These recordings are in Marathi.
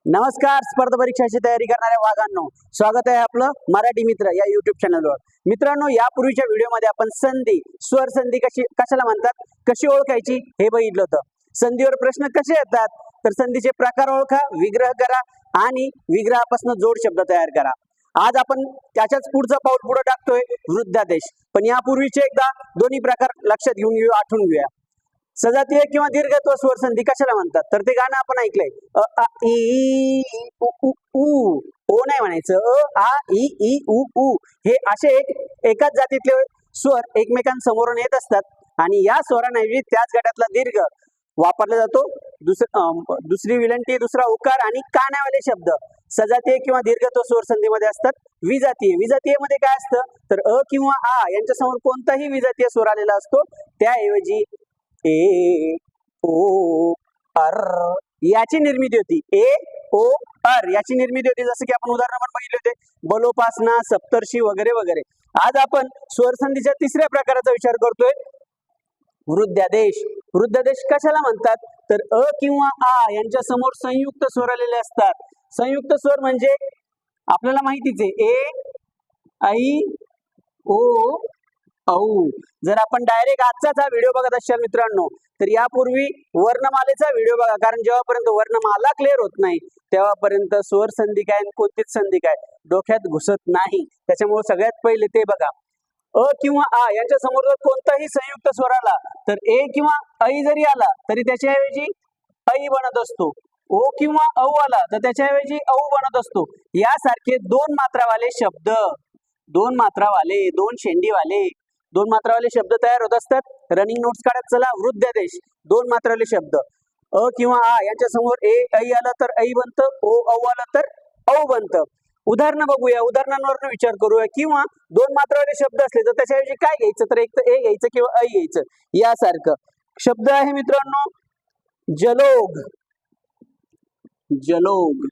नमस्कार, स्पर्धा परीक्षाची तयारी करणाऱ्या वाघांनो, स्वागत आहे आपलं मराठी मित्र या युट्यूब चॅनलवर। मित्रांनो, यापूर्वीच्या व्हिडिओमध्ये आपण संधी, स्वर संधी कशाला म्हणतात, कशी ओळखायची हे बघितलं होतं। संधीवर प्रश्न कसे येतात, तर संधीचे प्रकार ओळखा, विग्रह करा आणि विग्रहापासून जोड शब्द तयार करा। आज आपण त्याच्याच पुढचा पाऊल पुढे टाकतोय, वृद्धादेश। पण यापूर्वीचे एकदा दोन्ही प्रकार लक्षात घेऊन घेऊ, आठवून घेऊया। सजातीय किंवा दीर्घत्व स्वर संधी कशाला म्हणतात, तर ते गाणं आपण ऐकलंय, अ आ इ उ उ ऊ, ओ नाही म्हणायचं, अ आ इ ई उ ऊ। हे असे एकाच जातीतले स्वर एकमेकांसमोरून येत असतात आणि या स्वरांऐवजी त्याच गटातला दीर्घ वापरला जातो। दुसरी विलंटी, दुसरा उकार आणि कानावाले शब्द सजातीय किंवा दीर्घत्व स्वर संधीमध्ये असतात। विजातीय, विजातीय मध्ये काय असतं, तर अ किंवा आ यांच्या समोर कोणताही विजातीय स्वर आलेला असतो, त्याऐवजी ए ओ अर याची निर्मिती होती। ए ओ अर याची निर्मिती होती, जसं की आपण उदाहरण पण बघितले होते, बलोपासना, सप्तर्षी वगैरे वगैरे। आज आपण स्वरसंधीच्या तिसऱ्या प्रकाराचा विचार करतोय, वृद्धादेश। वृद्धादेश कशाला म्हणतात, तर अ किंवा आ यांच्या समोर संयुक्त स्वर आलेले असतात। संयुक्त स्वर म्हणजे आपल्याला माहितीच आहे, ए ऐ ओ औ। जर आपण डायरेक्ट आजचाच हा व्हिडिओ बघत असाल मित्रांनो, तर यापूर्वी वर्णमालेचा व्हिडिओ बघा, कारण जेव्हापर्यंत वर्णमाला क्लिअर होत नाही तेव्हापर्यंत स्वर संधी काय आणि कोणतीच संधी काय डोक्यात घुसत नाही। त्याच्यामुळे सगळ्यात पहिले ते बघा। अ किंवा आ यांच्या समोर जर कोणताही संयुक्त स्वर आला, तर ए किंवा ऐ जरी आला तरी त्याच्याऐवजी ऐ बनत असतो। ओ किंवा औ आला तर त्याच्याऐवजी औ बनत असतो। यासारखे दोन मात्रावाले शब्द, दोन मात्रावाले, दोन शेंडीवाले, दोन मात्रावाले शब्द तयार होत असतात। रनिंग नोट्स काढत चला। वृद्धादेश, दोन मात्रावाले शब्द, अ किंवा आ यांच्या समोर ए ऐ आला तर ऐ बनतं, ओ औ आला तर औ बनतं। उदाहरण बघूया, उदाहरणांवर विचार करूया। किंवा दोन मात्रावाले शब्द असले तर त्याच्याऐवजी काय घ्यायचं, तर एक तर ए घ्यायचं किंवा ऐ घ्यायचं। यासारखं शब्द आहे मित्रांनो, जलोग, जलोग।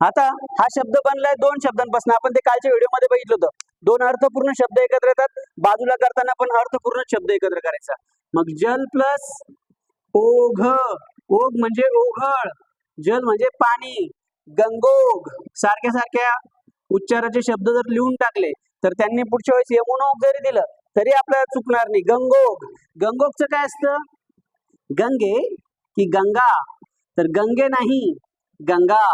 आता हा शब्द बनलाय दोन शब्दांपासून, आपण ते कालच्या व्हिडिओमध्ये बघितलं होतं। दोन अर्थपूर्ण शब्द एकत्र येतात, बाजूला करताना पण अर्थपूर्ण शब्द एकत्र करायचा। मग जल प्लस ओघ, ओघ म्हणजे ओघळ, जल म्हणजे पाणी, गंगोग सारख्या सारख्या उच्चाराचे शब्द जर लिहून टाकले तर त्यांनी पुढच्या वेळेस यमुनोग जरी दिलं तरी आपल्याला चुकणार नाही। गंगोग, गंगोगचं काय असतं, गंगे की गंगा, तर गंगे नाही गंगा,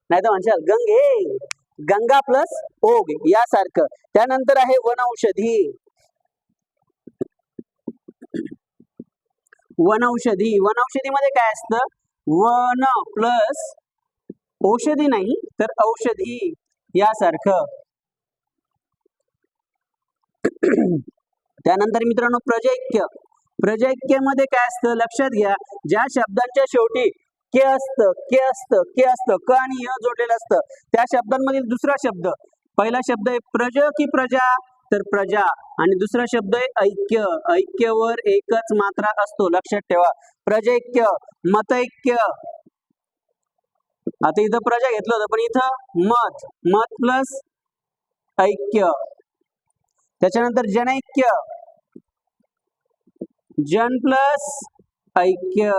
नाही तर म्हणशाल गंगे, गंगा प्लस ओग यासारखं। त्यानंतर आहे वनौषधी, वनौषधी। वनौषधी मध्ये काय असतं, वन प्लस औषधी नाही तर औषधी यासारखं। त्यानंतर मित्रांनो प्रजैक्य, प्रजैक्य मध्ये काय असतं, लक्षात घ्या, ज्या शब्दांच्या शेवटी के असतं, के असतं, के असतं, क आणि य जोडलेलं असतं, त्या शब्दांमधील दुसरा शब्द, पहिला शब्द आहे प्रज की प्रजा, तर प्रजा, आणि दुसरा शब्द आहे ऐक्य, ऐक्यवर एकच मात्रा असतो, लक्षात ठेवा। प्रजैक्य, मतैक्य, आता इथं प्रजा घेतलं होतं पण इथं मत, मत प्लस ऐक्य। त्याच्यानंतर जनैक्य, जन प्लस ऐक्य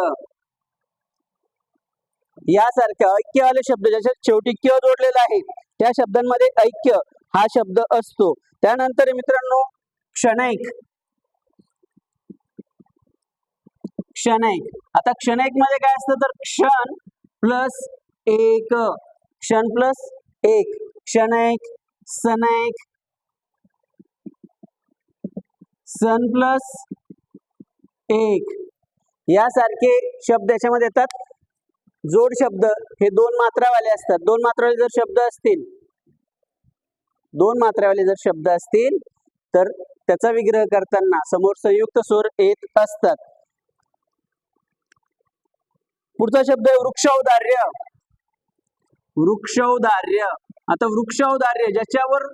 यासारख्या ऐक्यवाले शब्द ज्याच्या शेवटी क जोडलेला आहे त्या शब्दांमध्ये ऐक्य हा शब्द असतो। त्यानंतर मित्रांनो क्षणैक, क्षणैक। आता क्षणैक मध्ये काय असतं, तर क्षण प्लस एक, क्षण प्लस एक, क्षणैक, सनैक, सन प्लस एक यासारखे शब्द याच्यामध्ये येतात। जोड शब्द हे दोन मात्रावाले असतात। दोन मात्रावाले जर शब्द असतील, दोन मात्रावाले जर शब्द असतील तर त्याचा विग्रह करताना समोर संयुक्त स्वर येत असतात। पुढचा शब्द आहे वृक्षौदार्य, वृक्षौदार्य। आता वृक्षौदार्य ज्याच्यावर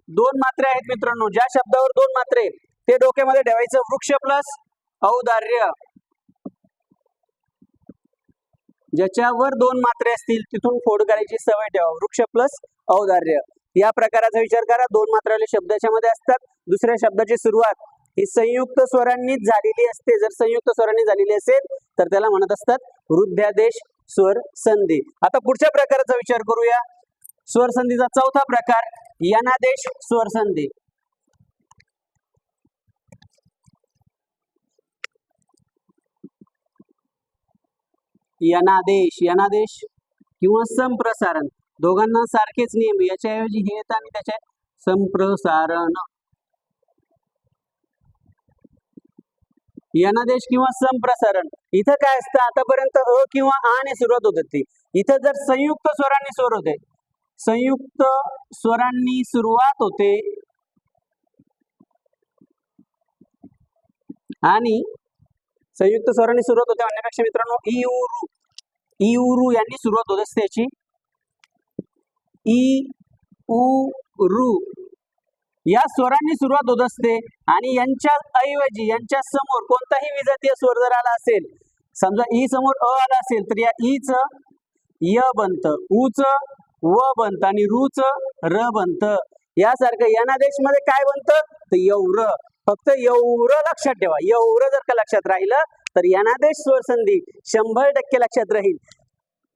दोन मात्रे आहेत मित्रांनो, ज्या शब्दावर दोन मात्रे ते डोक्यामध्ये ठेवायचं, वृक्ष प्लस औदार्य। ज्याच्यावर दोन मात्रे असतील तिथून फोड करायची सवय ठेवा, वृक्ष प्लस औदार्य या प्रकाराचा विचार करा। दोन मात्रावाले शब्द याच्यामध्ये असतात। दुसऱ्या शब्दाची सुरुवात ही संयुक्त स्वरांनीच झालेली असते। जर संयुक्त स्वरांनी झालेली असेल तर त्याला म्हणत असतात वृद्धादेश स्वर संधी. आता पुढच्या प्रकाराचा विचार करूया. स्वर संधीचा चौथा प्रकार यनादेश स्वर संधी. यनादेश किंवा संप्रसारण, दोघांना सारखेच नियम, याच्याऐवजी हे येतं आणि त्याचे संप्रसारण. यनादेश किंवा संप्रसारण. इथं काय असतं, आतापर्यंत अ किंवा आ ने सुरुवात होत होती. इथं जर संयुक्त स्वरांनी स्वर होते, संयुक्त स्वरांनी सुरुवात होते आणि संयुक्त स्वरांनी सुरुवात होते म्हणण्यापेक्षा मित्रांनो इउरू यांनी सुरुवात होत असते त्याची. इ उ रू या स्वरांनी सुरुवात होत असते आणि यांच्या ऐवजी यांच्या समोर कोणताही विजातीय स्वर जर आला असेल, समजा ई समोर अ आला असेल तर या ई च य बनतं, उ च व बनतं आणि रू च र बनतं. यासारखं यनादेश मध्ये काय बनतं तर यौर. फक्त यौर लक्षात ठेवा. यौर जर का लक्षात राहिलं तर यनादेश स्वर संधी 100% लक्षात राहील.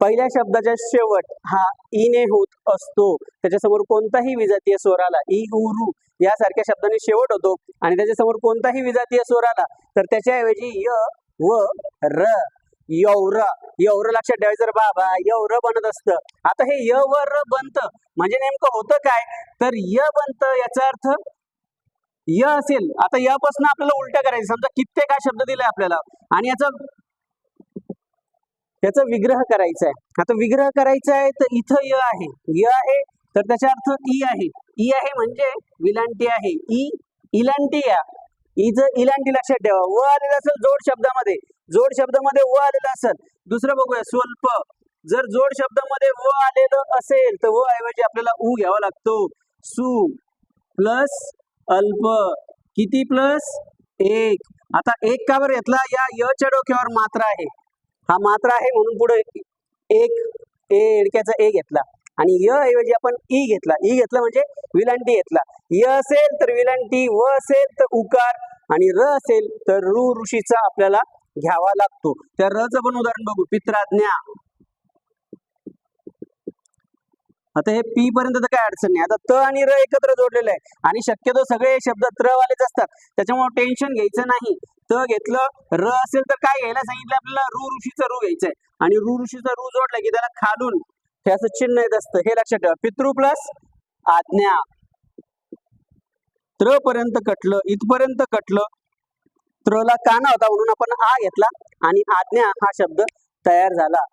पहिल्या शब्दाचा शेवट हा ई ने होत असतो, त्याच्यासमोर कोणताही विजातीय स्वर आला, इ उ रू यासारख्या शब्दाने शेवट होतो आणि त्याच्यासमोर कोणताही विजातीय स्वर आला तर त्याच्याऐवजी य व र, यौर. यौर लक्षात ठेवायचं रे बाबा, यौर बनत असतं. आता हे य व र बनतं म्हणजे नेमकं होतं काय तर य बनतं, याचा अर्थ य असेल. आता या पासून आपल्याला उलट करायचं. समजा कित्येक हा शब्द दिलाय आपल्याला आणि याचा विग्रह करायचा आहे. आता विग्रह करायचा आहे तर इथं य आहे तर त्याचा अर्थ ई आहे. ई आहे म्हणजे विलांटी आहे. इलांटी या ईचं इलांटी लक्षात ठेवा. व आलेलं असेल जोड शब्दामध्ये व आलेलं असेल. दुसरं बघूया स्वल्प. जर जोड शब्दामध्ये व आलेलं असेल तर व ऐवजी आपल्याला उ घ्यावा लागतो. सु प्लस अल्प. किती प्लस 1. आता 1 का बरं घेतला, या य च्या डोक्यावर मात्रा आहे, हा मात्रा आहे म्हणून पुढे एक एडक्याचा ए घेतला आणि य ऐवजी आपण ई घेतला. ई घेतला म्हणजे विलांटी घेतला. य असेल तर विलांटी, व असेल तर उकार आणि र असेल तर रू ऋषीचा आपल्याला घ्यावा लागतो. त्या र चं पण उदाहरण बघू. पित्राज्ञा. आता हे पी पर्यंत तर काय अडचण नाही. आता त आणि र एकत्र जोडलेलं आहे आणि शक्यतो सगळे शब्द त्र वालेच असतात, त्याच्यामुळे टेन्शन घ्यायचं नाही. त घेतलं, र असेल तर काय घ्यायला सांगितलं आपल्याला, रू ऋषीचा रू घ्यायचंय आणि रू ऋषीचा रू जोडला की त्याला खालून हे असं चिन्ह येत असतं, हे लक्षात ठेवा. पितृ प्लस आज्ञा. त्र पर्यंत कटलं, इथपर्यंत कटलं. त्रला काना होता म्हणून आपण आ घेतला आणि आज्ञा हा शब्द तयार झाला.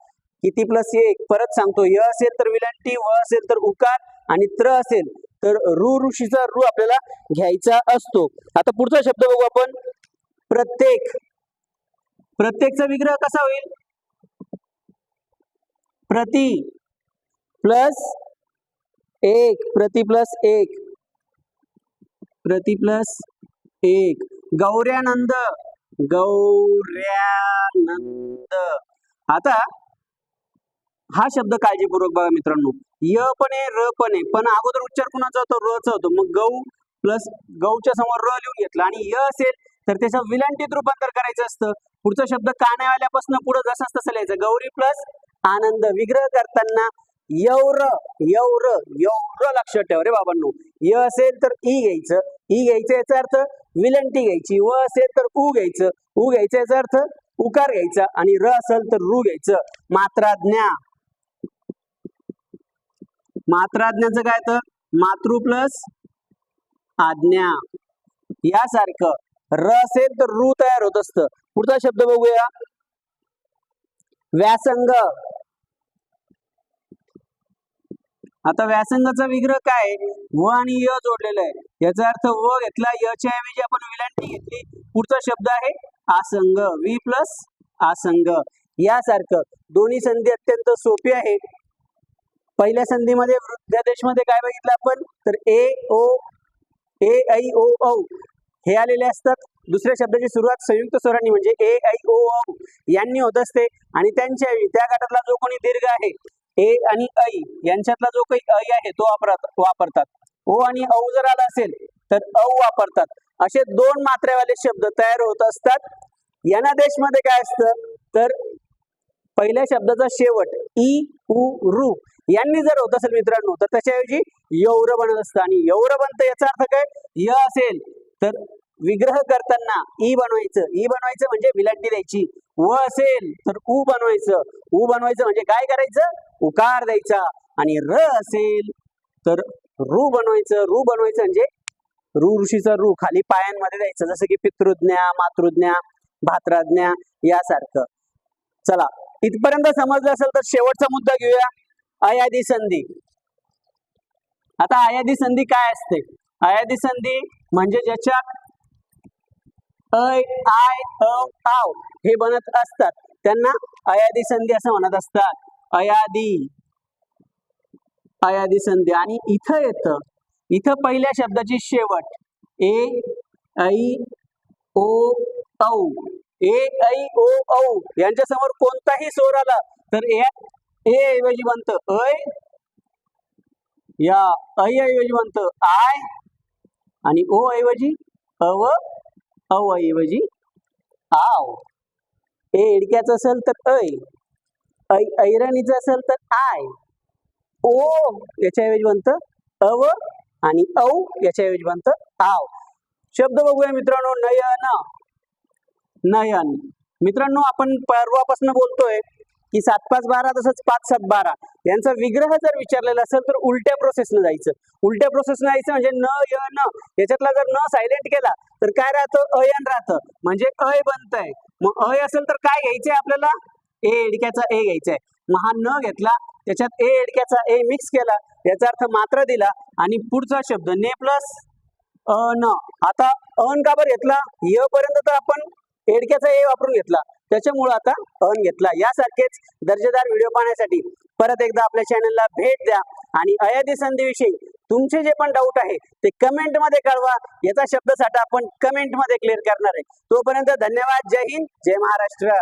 किती प्लस 1. परत सांगतो, य असेल तर विलांटी, व असेल तर उकार आणि त्र असेल तर रू ऋषीचा रू आपल्याला घ्यायचा असतो. आता पुढचा शब्द बघू आपण. प्रत्येक. प्रत्येकचा विग्रह कसा होईल. प्रति प्लस 1. प्रति प्लस 1. प्रति प्लस 1. गौऱ्यानंद. गौऱ्यानंद. आता हा शब्द काळजीपूर्वक बघा मित्रांनो. य पण आहे, र पण आहे, पण अगोदर उच्चार कुणाचा होतो, र चा होतो. मग गौ प्लस गौच्या समोर र लिहून घेतला आणि य असेल तर त्याचं विलांटीत रूपांतर करायचं असतं. पुढचा शब्द कानावाल्यापासून पुढे जसाच तसं लिहायचं. गौरी प्लस आनंद. विग्रह करताना यौर यौर यौर लक्षात ठेवा रे बाबांनो. य असेल तर ई घ्यायचं, ई घ्यायचं याचा अर्थ विलंटी घ्यायची. व असेल तर उ घ्यायचं, उ घ्यायचं याचा अर्थ उकार घ्यायचा आणि र असेल तर रू घ्यायचं. मात्राज्ञा. मात्राज्ञाचं काय तर मातृ प्लस आज्ञा. यासारखं र असेल तर रू तयार होत असतं. पुढचा शब्द बघूया. व्यासंग. आता व्यासंगाचा विग्रह काय, व आणि य जोडलेला आहे, याचा अर्थ व घेतला, य च्या ऐवजी आपण विलांटी घेतली. पुढचा शब्द आहे आसंग. We plus आसंग. यासारखं दोन्ही संधी अत्यंत सोपी आहे. पहिल्या संधीमध्ये वृद्धादेश मध्ये काय बघितलं आपण तर ए ऐ ओ औ हे आलेले असतात. दुसऱ्या शब्दाची सुरुवात संयुक्त स्वरांनी म्हणजे ए ऐ ओ औ यांनी होत असते आणि त्यांच्या त्या गटातला जो कोणी दीर्घ आहे ए आणि ऐ यांच्यातला जो काही ऐ आहे तो वापरतात. ओ आणि औ जर आला असेल तर औ वापरतात. असे दोन मात्रेवाले शब्द तयार होत असतात. यनादेश मध्ये काय असतं तर पहिल्या शब्दाचा शेवट इ उ रू यांनी जर होत असेल मित्रांनो तर त्याच्याऐवजी यौर बनत असतं. आणि यौर बनतं याचा अर्थ काय, य असेल तर विग्रह करताना ई बनवायचं. ई बनवायचं म्हणजे विलांटी द्यायची. व असेल तर उ बनवायचं. उ बनवायचं म्हणजे काय करायचं, उकार द्यायचा. आणि र असेल तर रू बनवायचं. रू बनवायचं म्हणजे रू ऋषीचा रू खाली पायांमध्ये द्यायचं, जसं की पितृज्ञा, मातृज्ञा, भात्राज्ञा यासारखं. चला, इथपर्यंत समजलं असेल तर शेवटचा मुद्दा घेऊया, अयादी संधी. आता अयादी संधी काय असते? अयादी संधी म्हणजे ज्याच्यात ऐ, आय, आव हे बनत असतात त्यांना अयादी संधी असं म्हणत असतात. अयादी, अयादी संधी. आणि इथं येतं, इथं पहिल्या शब्दाची शेवट ए, ऐ, ओ, औ. ए, ऐ, ओ, औ यांच्या समोर कोणताही स्वर आला तर ए ऐवजी बनतं ऐ, या ऐ ऐवजी बनतं आय, आणि ओ ऐवजी अव, औ ऐवजी आव. ए इडक्याचं असेल तर ऐ, ऐरणीचं असेल तर आय, ओ याच्याऐवजी बनतं अव, आणि औ याच्याऐवजी बनतं आव. शब्द बघूया मित्रांनो. नयन, नयन. मित्रांनो आपण परवापासून बोलतोय की 7-5-12 तसंच 5-7-12 यांचा विग्रह जर विचारलेला असेल तर उलट्या प्रोसेसनं जायचं. उलट्या प्रोसेसनं जायचं म्हणजे न य न याच्यातला जर न सायलेंट केला तर काय राहतं, अयन राहतं, म्हणजे अय बनतंय. मग अय असेल तर काय घ्यायचंय आपल्याला, ए इडक्याचा ए घ्यायचाय. मग हा न घेतला, त्याच्यात ए इडक्याचा ए मिक्स केला, याचा अर्थ मात्र दिला, आणि पुढचा शब्द ने प्लस अन. आता अन का बरं घेतला, य पर्यंत तर आपण एडक्याचा ए वापरून घेतला, त्याच्यामुळे आता अन घेतला. यासारखेच दर्जेदार व्हिडिओ पाहण्यासाठी परत एकदा आपल्या चॅनलला भेट द्या. आणि अयादी संधीविषयी तुमचे जे पण डाऊट आहे ते कमेंट मध्ये कळवा. याचा शब्दसाठा आपण कमेंट मध्ये क्लिअर करणार आहे. तोपर्यंत धन्यवाद. जय हिंद, जय महाराष्ट्र.